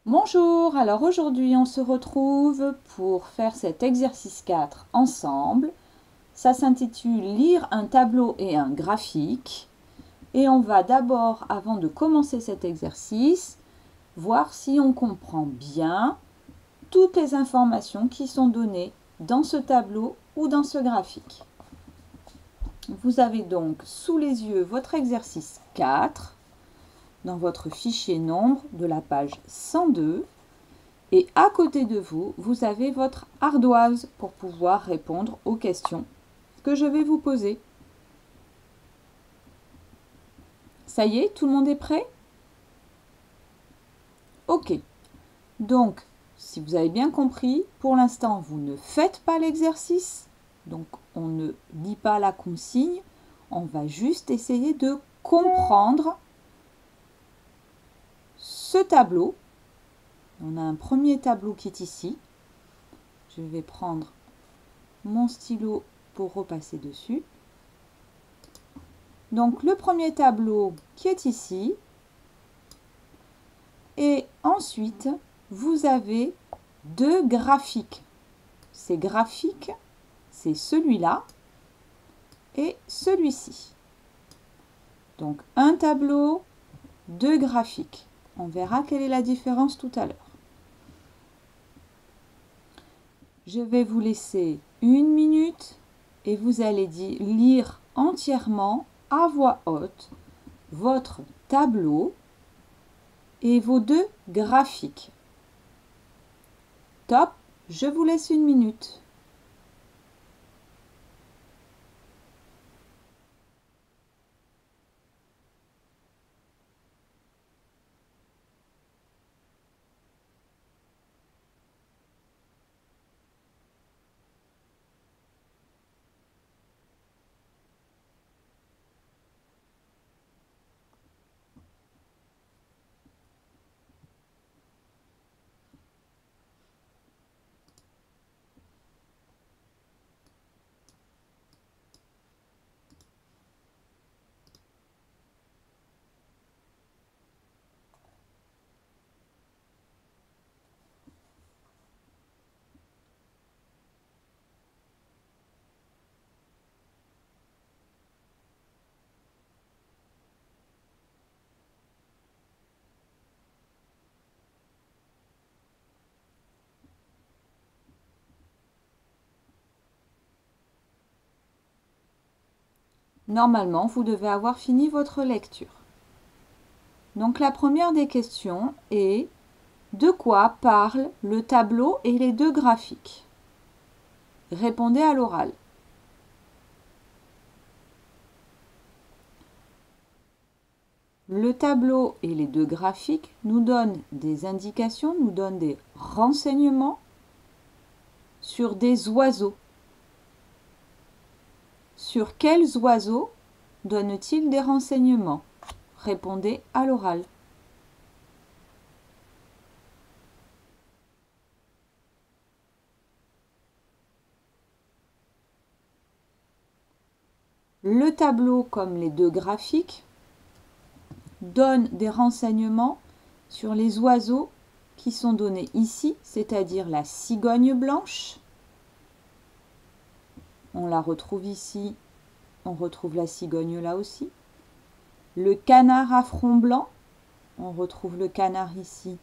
Bonjour, alors aujourd'hui on se retrouve pour faire cet exercice 4 ensemble. Ça s'intitule Lire un tableau et un graphique. Et on va d'abord, avant de commencer cet exercice, voir si on comprend bien toutes les informations qui sont données dans ce tableau ou dans ce graphique. Vous avez donc sous les yeux votre exercice 4 dans votre fichier nombre de la page 102. Et à côté de vous, vous avez votre ardoise pour pouvoir répondre aux questions que je vais vous poser. Ça y est, tout le monde est prêt? Ok. Donc, si vous avez bien compris, pour l'instant, vous ne faites pas l'exercice. Donc, on ne lit pas la consigne. On va juste essayer de comprendre ce tableau. On a un premier tableau qui est ici. Je vais prendre mon stylo pour repasser dessus. Donc le premier tableau qui est ici. Et ensuite, vous avez deux graphiques. Ces graphiques, c'est celui-là et celui-ci. Donc un tableau, deux graphiques. On verra quelle est la différence tout à l'heure. Je vais vous laisser 1 minute et vous allez lire entièrement à voix haute votre tableau et vos deux graphiques. Top, je vous laisse 1 minute. Normalement, vous devez avoir fini votre lecture. Donc la première des questions est: de quoi parlent le tableau et les deux graphiques? Répondez à l'oral. Le tableau et les deux graphiques nous donnent des indications, nous donnent des renseignements sur des oiseaux. Sur quels oiseaux donnent-ils des renseignements? Répondez à l'oral. Le tableau, comme les deux graphiques, donne des renseignements sur les oiseaux qui sont donnés ici, c'est-à-dire la cigogne blanche. On la retrouve ici, on retrouve la cigogne là aussi. Le canard à front blanc, on retrouve le canard ici,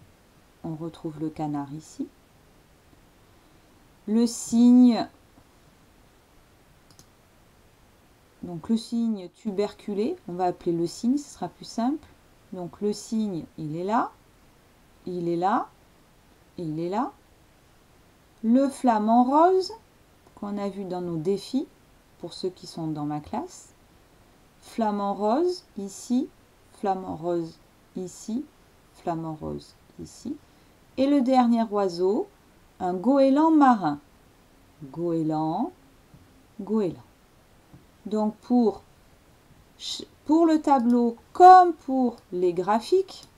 on retrouve le canard ici. Le cygne, donc le cygne tuberculé, on va appeler le cygne, ce sera plus simple. Donc le cygne, il est là, il est là, il est là. Le flamant rose, qu'on a vu dans nos défis, pour ceux qui sont dans ma classe. Flamant rose, ici, flamant rose, ici, flamant rose, ici. Et le dernier oiseau, un goéland marin. Goéland, goéland. Donc pour le tableau comme pour les graphiques,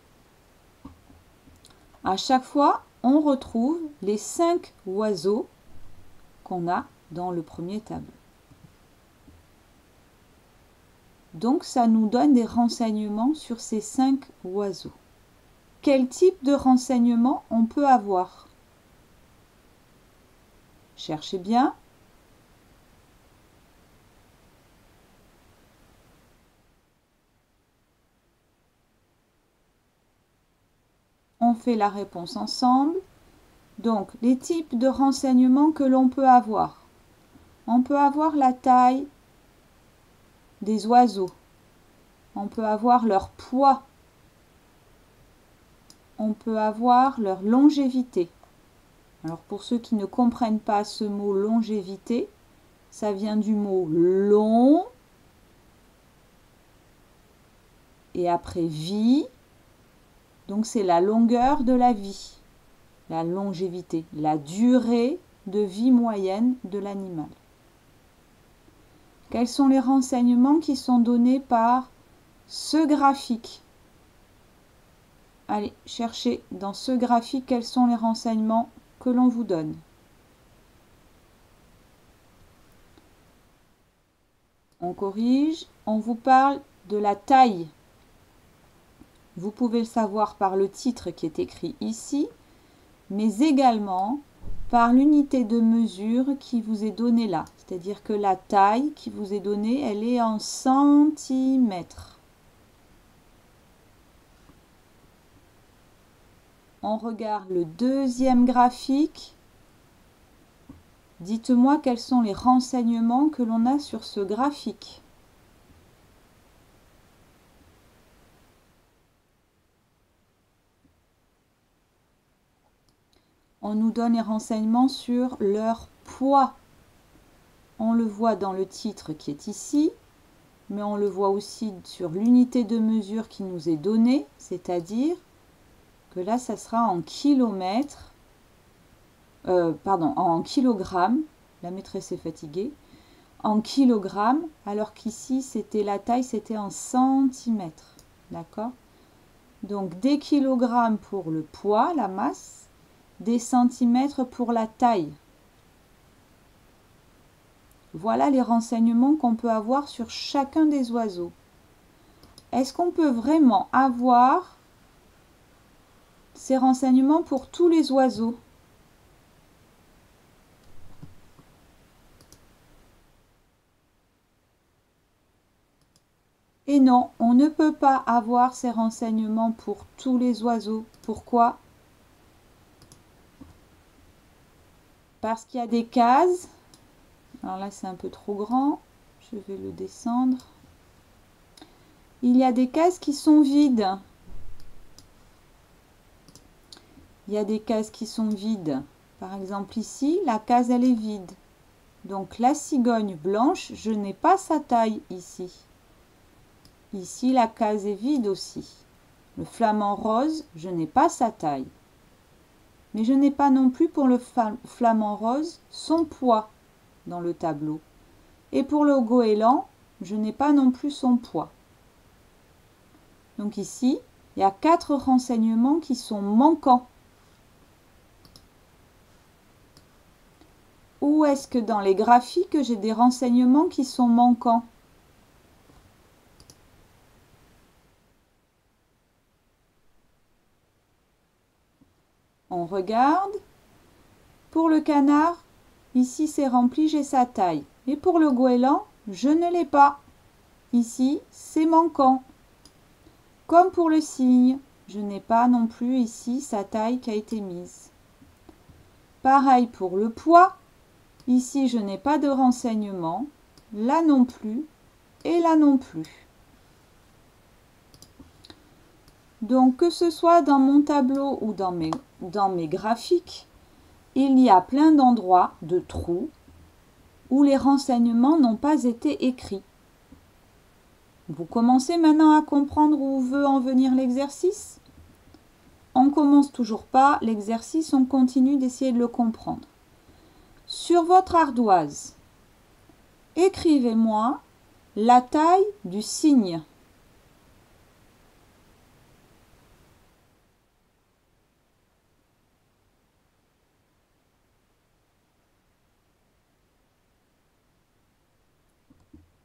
à chaque fois, on retrouve les 5 oiseaux qu'on a dans le premier tableau. Donc ça nous donne des renseignements sur ces 5 oiseaux. quel type de renseignement on peut avoir. Cherchez bien. On fait la réponse ensemble. Donc, les types de renseignements que l'on peut avoir. On peut avoir la taille des oiseaux. On peut avoir leur poids. On peut avoir leur longévité. Alors, pour ceux qui ne comprennent pas ce mot longévité, ça vient du mot long et après vie. Donc, c'est la longueur de la vie, la longévité, la durée de vie moyenne de l'animal. Quels sont les renseignements qui sont donnés par ce graphique? Allez, cherchez dans ce graphique quels sont les renseignements que l'on vous donne. On corrige, on vous parle de la taille. Vous pouvez le savoir par le titre qui est écrit ici, mais également par l'unité de mesure qui vous est donnée là. C'est-à-dire que la taille qui vous est donnée, elle est en centimètres. On regarde le deuxième graphique. Dites-moi quels sont les renseignements que l'on a sur ce graphique. On nous donne les renseignements sur leur poids. On le voit dans le titre qui est ici, mais on le voit aussi sur l'unité de mesure qui nous est donnée, c'est-à-dire que là, ça sera en kilomètres, en kilogrammes, la maîtresse est fatiguée, en kilogrammes, alors qu'ici, c'était la taille, c'était en centimètres, d'accord? Donc, des kilogrammes pour le poids, la masse, des centimètres pour la taille. Voilà les renseignements qu'on peut avoir sur chacun des oiseaux. Est-ce qu'on peut vraiment avoir ces renseignements pour tous les oiseaux? Et non, on ne peut pas avoir ces renseignements pour tous les oiseaux. Pourquoi? Parce qu'il y a des cases. Alors là, c'est un peu trop grand. Je vais le descendre. Il y a des cases qui sont vides. Il y a des cases qui sont vides. Par exemple, ici, la case, elle est vide. Donc, la cigogne blanche, je n'ai pas sa taille ici. Ici, la case est vide aussi. Le flamand rose, je n'ai pas sa taille. Mais je n'ai pas non plus pour le flamand rose son poids dans le tableau. Et pour le goéland, je n'ai pas non plus son poids. Donc ici, il y a 4 renseignements qui sont manquants. Où est-ce que dans les graphiques, j'ai des renseignements qui sont manquants? On regarde. Pour le canard, ici c'est rempli, j'ai sa taille. Et pour le goéland, je ne l'ai pas. Ici, c'est manquant. Comme pour le cygne, je n'ai pas non plus ici sa taille qui a été mise. Pareil pour le poids. Ici, je n'ai pas de renseignement. Là non plus. Et là non plus. Donc, que ce soit dans mon tableau ou dans mes graphiques, il y a plein d'endroits de trous où les renseignements n'ont pas été écrits. Vous commencez maintenant à comprendre où veut en venir l'exercice? On commence toujours pas l'exercice, on continue d'essayer de le comprendre. Sur votre ardoise, écrivez-moi la taille du cygne.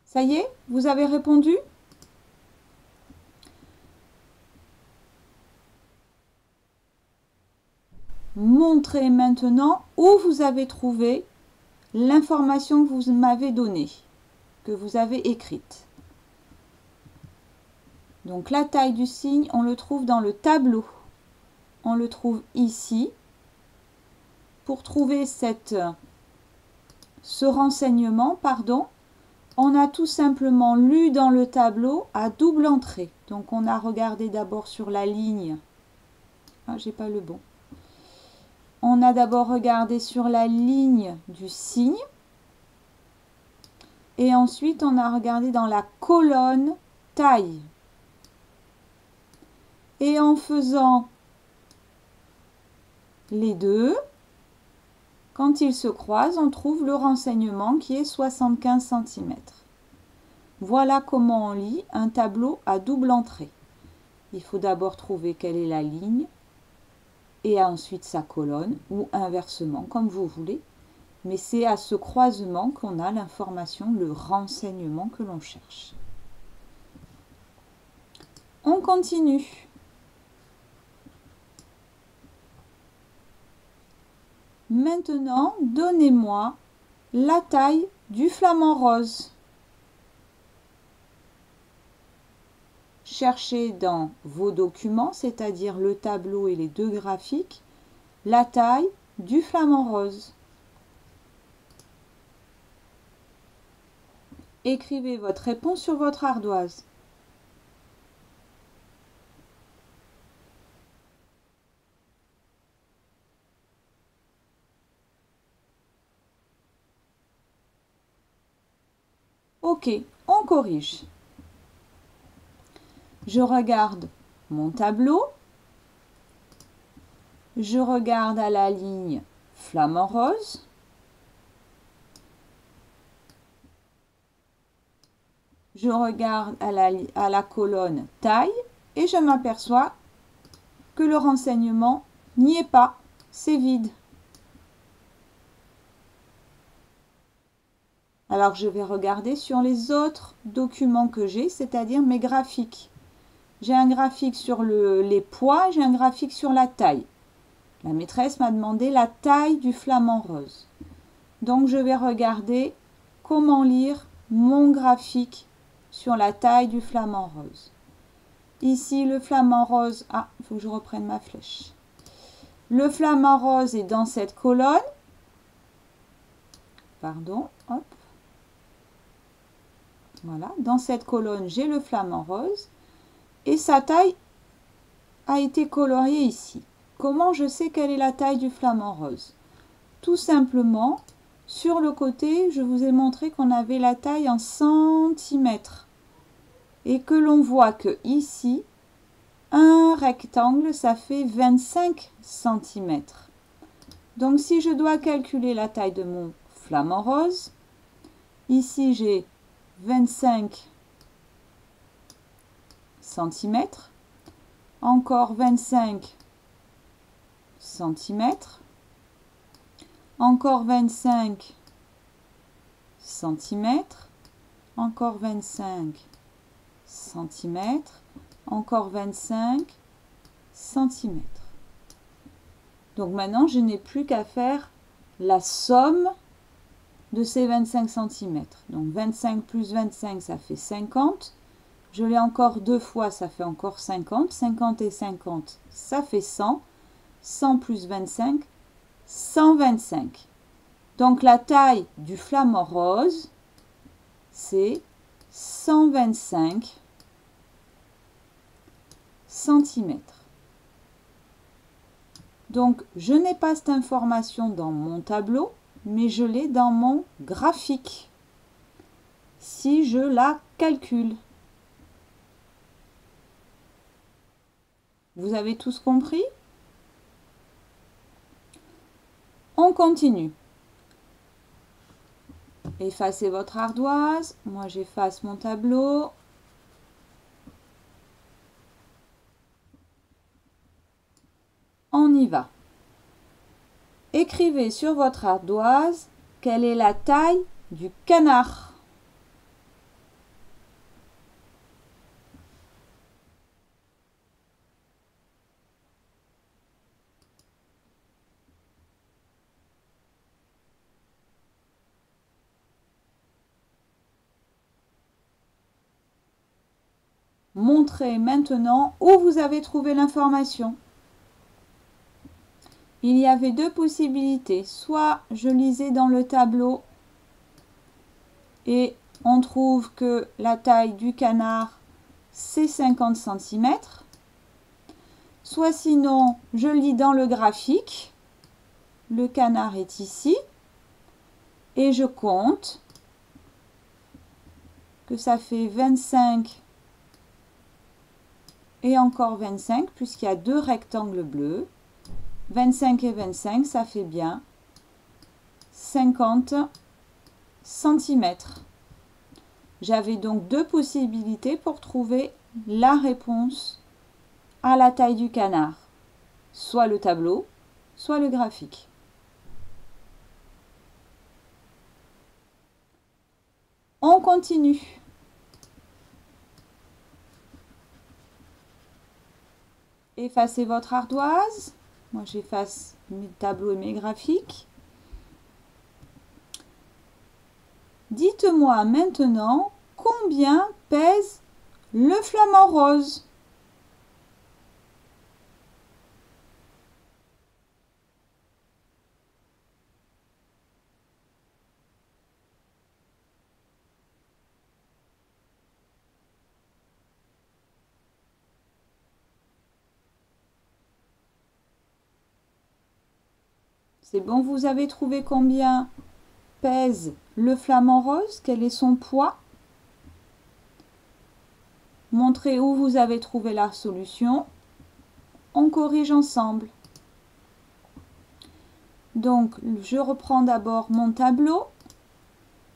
Ça y est, vous avez répondu? montrer maintenant où vous avez trouvé l'information que vous m'avez donnée, que vous avez écrite. Donc la taille du signe, on le trouve dans le tableau. On le trouve ici. Pour trouver ce renseignement, on a tout simplement lu dans le tableau à double entrée. Donc on a regardé d'abord sur la ligne. Ah, j'ai pas le bon. On a d'abord regardé sur la ligne du signe. Et ensuite, on a regardé dans la colonne taille. Et en faisant les deux, quand ils se croisent, on trouve le renseignement qui est 75 cm. Voilà comment on lit un tableau à double entrée. Il faut d'abord trouver quelle est la ligne et ensuite sa colonne, ou inversement, comme vous voulez. Mais c'est à ce croisement qu'on a l'information, le renseignement que l'on cherche. On continue. Maintenant, donnez-moi la taille du flamant rose. Cherchez dans vos documents, c'est-à-dire le tableau et les deux graphiques, la taille du flamant rose. Écrivez votre réponse sur votre ardoise. Ok, on corrige. Je regarde mon tableau. Je regarde à la ligne flamant rose. Je regarde à la colonne taille et je m'aperçois que le renseignement n'y est pas, c'est vide. Alors je vais regarder sur les autres documents que j'ai, c'est-à-dire mes graphiques. J'ai un graphique sur les poids, j'ai un graphique sur la taille. La maîtresse m'a demandé la taille du flamant rose. Donc je vais regarder comment lire mon graphique sur la taille du flamant rose. Ici, le flamant rose... Ah, il faut que je reprenne ma flèche. Le flamant rose est dans cette colonne. Pardon, hop. Voilà, dans cette colonne, j'ai le flamant rose. Et sa taille a été coloriée ici. Comment je sais quelle est la taille du flamant rose? Tout simplement, sur le côté, je vous ai montré qu'on avait la taille en centimètres. Et que l'on voit que ici, un rectangle, ça fait 25 cm. Donc si je dois calculer la taille de mon flamant rose, ici j'ai 25 cm, encore 25 cm, encore 25 cm, encore 25 cm, encore 25 cm. Donc maintenant, je n'ai plus qu'à faire la somme de ces 25 cm. Donc 25 plus 25, ça fait 50. Je l'ai encore deux fois, ça fait encore 50. 50 et 50, ça fait 100. 100 plus 25, 125. Donc la taille du flamant rose, c'est 125 cm. Donc je n'ai pas cette information dans mon tableau, mais je l'ai dans mon graphique. Si je la calcule. Vous avez tous compris? On continue. Effacez votre ardoise. Moi, j'efface mon tableau. On y va. Écrivez sur votre ardoise quelle est la taille du canard. montrer maintenant où vous avez trouvé l'information. Il y avait deux possibilités. Soit je lisais dans le tableau et on trouve que la taille du canard, c'est 50 cm. Soit sinon, je lis dans le graphique. Le canard est ici. Et je compte que ça fait 25 et encore 25 puisqu'il y a deux rectangles bleus. 25 et 25, ça fait bien 50 cm. J'avais donc deux possibilités pour trouver la réponse à la taille du canard. Soit le tableau, soit le graphique. On continue. Effacez votre ardoise. Moi, j'efface mes tableaux et mes graphiques. Dites-moi maintenant combien pèse le flamant rose. C'est bon, vous avez trouvé combien pèse le flamant rose? Quel est son poids? Montrez où vous avez trouvé la solution. On corrige ensemble. Donc, je reprends d'abord mon tableau.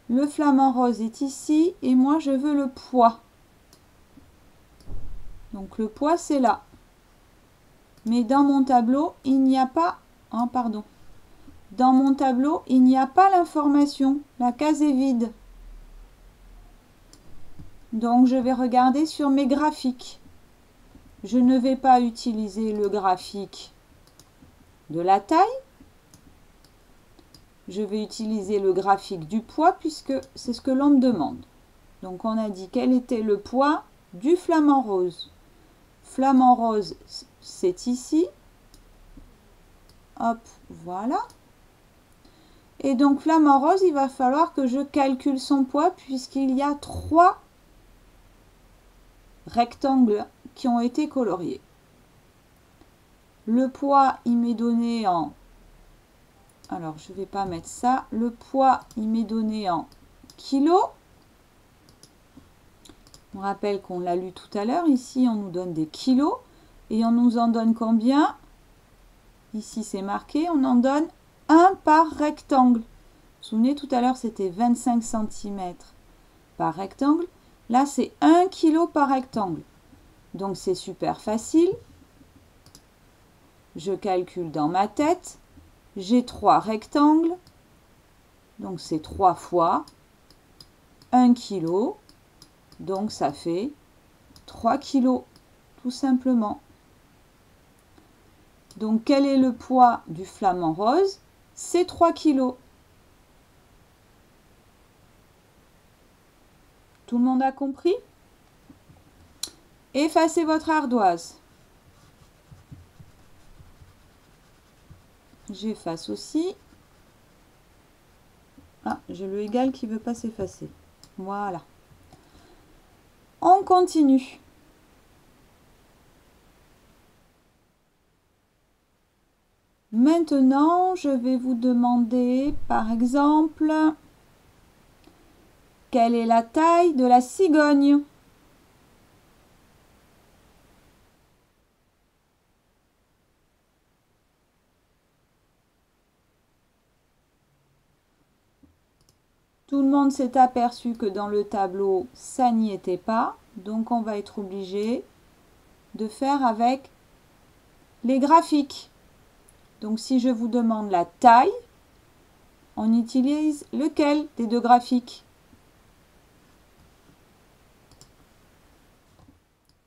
Le flamant rose est ici et moi, je veux le poids. Donc, le poids, c'est là. Mais dans mon tableau, il n'y a pas... Oh, pardon. Dans mon tableau, il n'y a pas l'information. La case est vide. Donc, je vais regarder sur mes graphiques. Je ne vais pas utiliser le graphique de la taille. Je vais utiliser le graphique du poids puisque c'est ce que l'on me demande. Donc, on a dit quel était le poids du flamant rose. Flamant rose, c'est ici. Hop, voilà. Et donc, flamant rose, il va falloir que je calcule son poids puisqu'il y a 3 rectangles qui ont été coloriés. Le poids, il m'est donné en... Alors, je ne vais pas mettre ça. Le poids, il m'est donné en kilos. On rappelle qu'on l'a lu tout à l'heure. Ici, on nous donne des kilos. Et on nous en donne combien? Ici, c'est marqué. On en donne 1 par rectangle. Vous vous souvenez, tout à l'heure, c'était 25 cm par rectangle. Là, c'est 1 kg par rectangle. Donc, c'est super facile. Je calcule dans ma tête. J'ai 3 rectangles. Donc, c'est 3 fois 1 kg. Donc, ça fait 3 kg, tout simplement. Donc, quel est le poids du flamant rose? C'est 3 kg. Tout le monde a compris? Effacez votre ardoise. J'efface aussi. Ah, j'ai le égal qui ne veut pas s'effacer. Voilà. On continue. Maintenant, je vais vous demander, par exemple, quelle est la taille de la cigogne? Tout le monde s'est aperçu que dans le tableau, ça n'y était pas. Donc, on va être obligé de faire avec les graphiques. Donc, si je vous demande la taille, on utilise lequel des deux graphiques?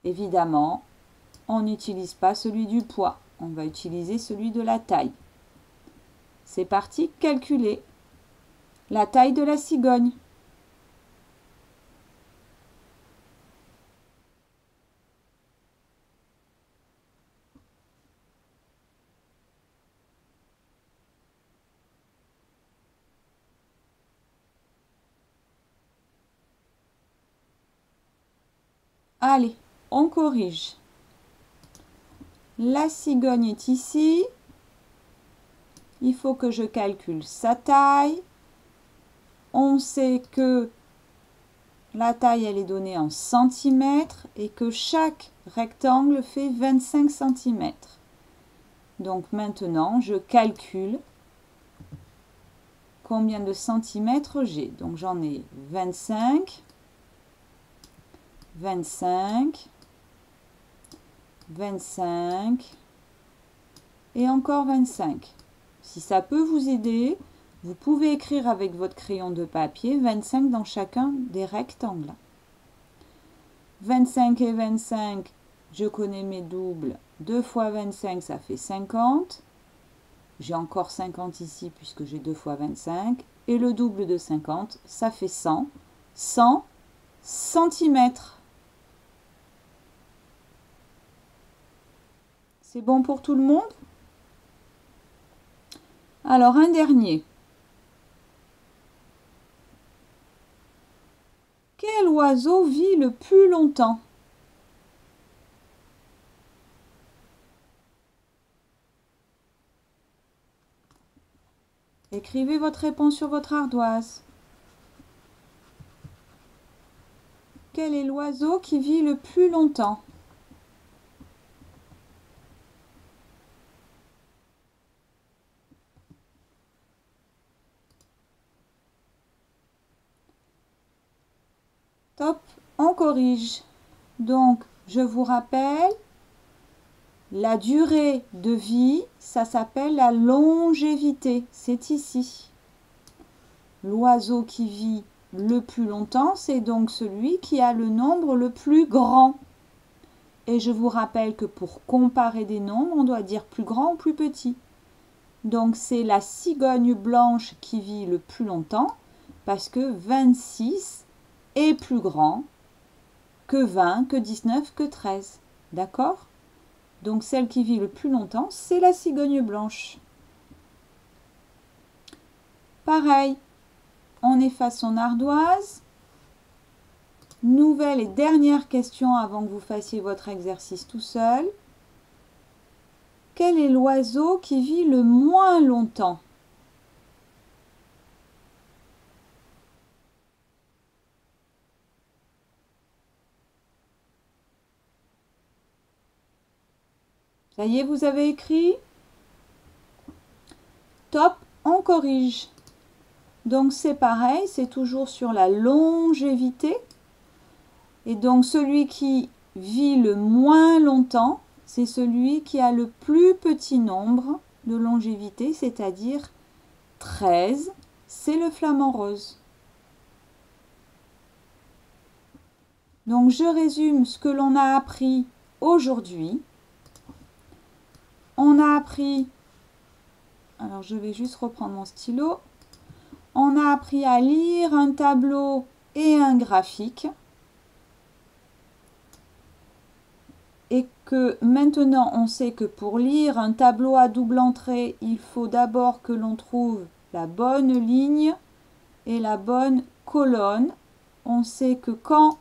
Évidemment, on n'utilise pas celui du poids. On va utiliser celui de la taille. C'est parti, calculer la taille de la cigogne. Allez, on corrige. La cigogne est ici. Il faut que je calcule sa taille. On sait que la taille, elle est donnée en centimètres et que chaque rectangle fait 25 centimètres. Donc maintenant, je calcule combien de centimètres j'ai. Donc j'en ai 25, 25, 25 et encore 25. Si ça peut vous aider, vous pouvez écrire avec votre crayon de papier 25 dans chacun des rectangles. 25 et 25, je connais mes doubles. 2 fois 25, ça fait 50. J'ai encore 50 ici puisque j'ai 2 fois 25. Et le double de 50, ça fait 100. 100 centimètres. C'est bon pour tout le monde? Alors, un dernier. Quel oiseau vit le plus longtemps? Écrivez votre réponse sur votre ardoise. Quel est l'oiseau qui vit le plus longtemps? Top, on corrige. Donc, je vous rappelle, la durée de vie, ça s'appelle la longévité. C'est ici. L'oiseau qui vit le plus longtemps, c'est donc celui qui a le nombre le plus grand. Et je vous rappelle que pour comparer des nombres, on doit dire plus grand ou plus petit. Donc, c'est la cigogne blanche qui vit le plus longtemps parce que 26 est plus grand que 20, que 19, que 13. D'accord? Donc celle qui vit le plus longtemps, c'est la cigogne blanche. Pareil, on efface son ardoise. Nouvelle et dernière question avant que vous fassiez votre exercice tout seul. Quel est l'oiseau qui vit le moins longtemps? Ça y est, vous avez écrit? Top, on corrige. Donc c'est pareil, c'est toujours sur la longévité. Et donc celui qui vit le moins longtemps, c'est celui qui a le plus petit nombre de longévité, c'est-à-dire 13. C'est le flamant rose. Donc je résume ce que l'on a appris aujourd'hui. On a appris, alors je vais juste reprendre mon stylo. On a appris à lire un tableau et un graphique. Et que maintenant on sait que pour lire un tableau à double entrée, il faut d'abord que l'on trouve la bonne ligne et la bonne colonne. On sait que quand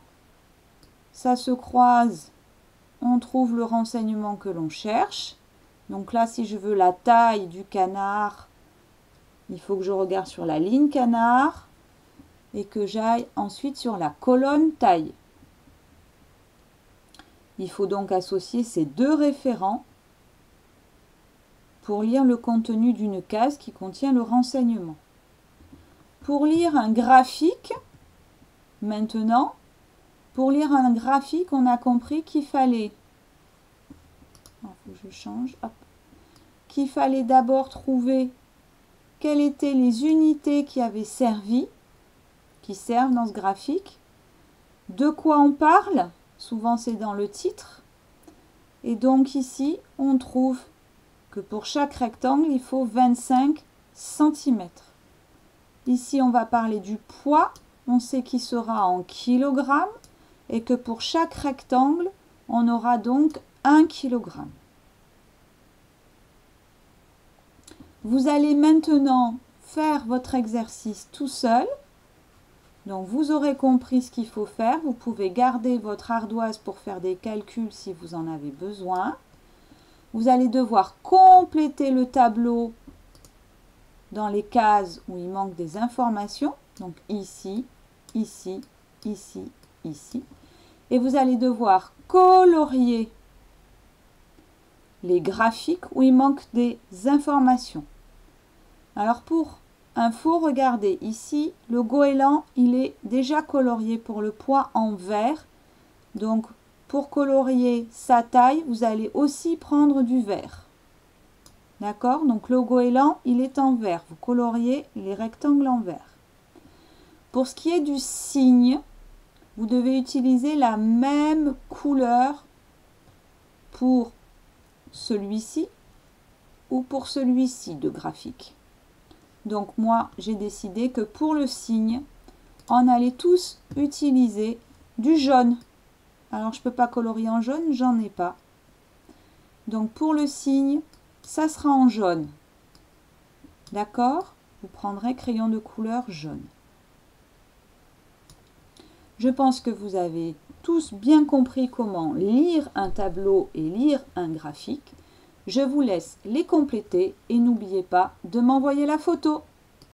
ça se croise, on trouve le renseignement que l'on cherche. Donc là, si je veux la taille du canard, il faut que je regarde sur la ligne canard et que j'aille ensuite sur la colonne taille. Il faut donc associer ces deux référents pour lire le contenu d'une case qui contient le renseignement. Pour lire un graphique, maintenant, pour lire un graphique, on a compris qu'il fallait, qu'il fallait d'abord trouver quelles étaient les unités qui avaient servi, qui servent dans ce graphique, de quoi on parle, souvent c'est dans le titre, et donc ici on trouve que pour chaque rectangle il faut 25 cm. Ici on va parler du poids, on sait qu'il sera en kilogrammes, et que pour chaque rectangle on aura donc 1 kg. Vous allez maintenant faire votre exercice tout seul. Donc vous aurez compris ce qu'il faut faire. Vous pouvez garder votre ardoise pour faire des calculs si vous en avez besoin. Vous allez devoir compléter le tableau dans les cases où il manque des informations. Donc ici, ici, ici, ici. Et vous allez devoir colorier les graphiques où il manque des informations. Alors pour info, regardez ici, le goéland, il est déjà colorié pour le poids en vert. Donc pour colorier sa taille, vous allez aussi prendre du vert. D'accord? Donc le goéland, il est en vert. Vous coloriez les rectangles en vert. Pour ce qui est du cygne, vous devez utiliser la même couleur pour celui-ci ou pour celui-ci de graphique. Donc moi, j'ai décidé que pour le cygne, on allait tous utiliser du jaune. Alors, je ne peux pas colorier en jaune, j'en ai pas. Donc, pour le cygne, ça sera en jaune. D'accord? Vous prendrez crayon de couleur jaune. Je pense que vous avez tous bien compris comment lire un tableau et lire un graphique. Je vous laisse les compléter et n'oubliez pas de m'envoyer la photo.